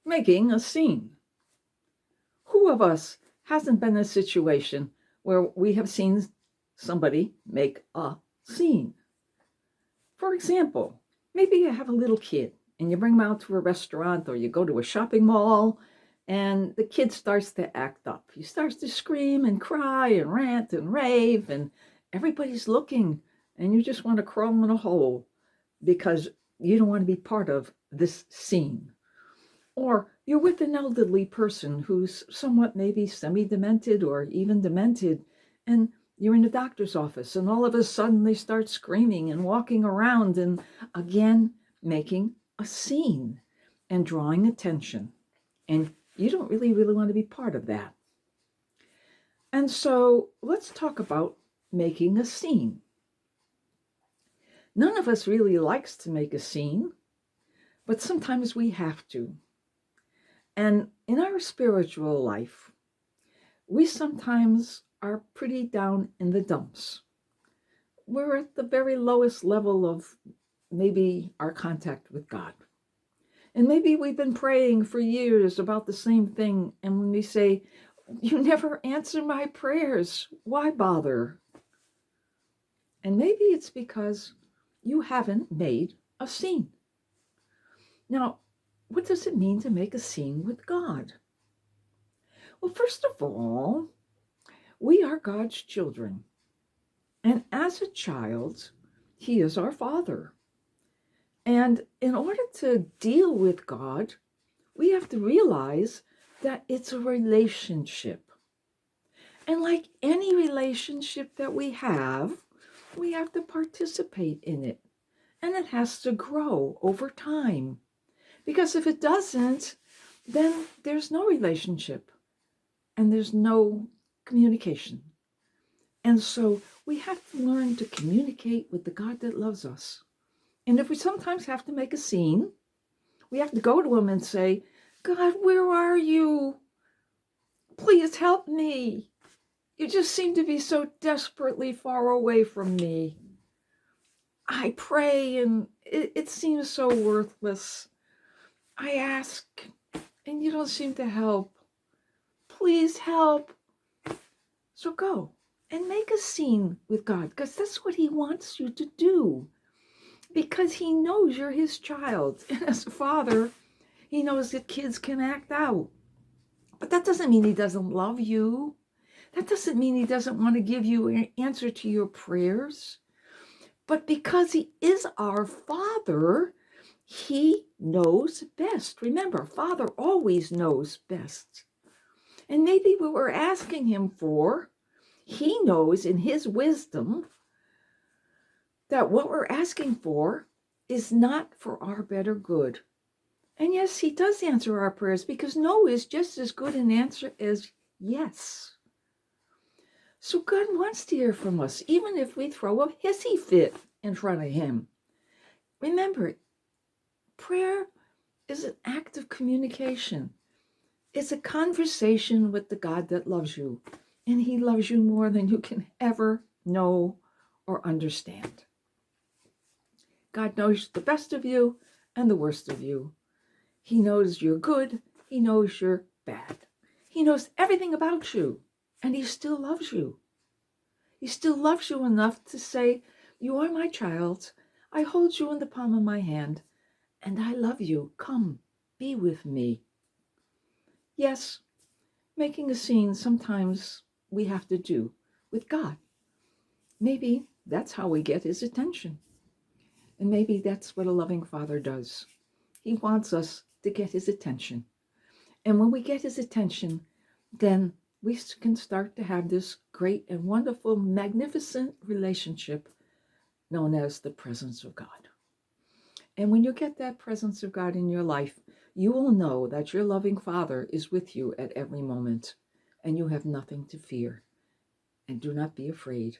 making a scene. Who of us hasn't been in a situation where we have seen somebody make a scene? For example, maybe you have a little kid and you bring them out to a restaurant or you go to a shopping mall and the kid starts to act up. He starts to scream and cry and rant and rave and everybody's looking and you just want to crawl in a hole because you don't want to be part of this scene. Or you're with an elderly person who's somewhat maybe semi-demented or even demented, and you're in the doctor's office, and all of a sudden they start screaming and walking around and again making a scene and drawing attention. And you don't really want to be part of that. And so let's talk about making a scene. None of us really likes to make a scene, but sometimes we have to. And in our spiritual life, we sometimes are pretty down in the dumps. We're at the very lowest level of maybe our contact with God. And maybe we've been praying for years about the same thing. And when we say, you never answer my prayers, why bother? And maybe it's because you haven't made a scene. Now, what does it mean to make a scene with God? Well, first of all, we are God's children. And as a child, He is our Father. And in order to deal with God, we have to realize that it's a relationship. And like any relationship that we have to participate in it. And it has to grow over time. Because if it doesn't, then there's no relationship and there's no communication. And so we have to learn to communicate with the God that loves us. And if we sometimes have to make a scene, we have to go to Him and say, God, where are you? Please help me. You just seem to be so desperately far away from me. I pray and it seems so worthless. I ask, and you don't seem to help. Please help. So go and make a scene with God, because that's what He wants you to do. Because He knows you're His child. And as a father, He knows that kids can act out. But that doesn't mean He doesn't love you. That doesn't mean He doesn't want to give you an answer to your prayers. But because He is our Father, He knows best. Remember, Father always knows best. And maybe what we're asking Him for, He knows in His wisdom that what we're asking for is not for our better good. And yes, He does answer our prayers because no is just as good an answer as yes. So God wants to hear from us, even if we throw a hissy fit in front of Him. Remember, prayer is an act of communication. It's a conversation with the God that loves you, and He loves you more than you can ever know or understand. God knows the best of you and the worst of you. He knows you're good. He knows you're bad. He knows everything about you, and He still loves you. He still loves you enough to say, you are my child. I hold you in the palm of my hand, and I love you. Come, be with me. Yes, making a scene sometimes we have to do with God. Maybe that's how we get His attention. And maybe that's what a loving Father does. He wants us to get His attention. And when we get His attention, then we can start to have this great and wonderful, magnificent relationship known as the presence of God. And when you get that presence of God in your life, you will know that your loving Father is with you at every moment, and you have nothing to fear. And do not be afraid.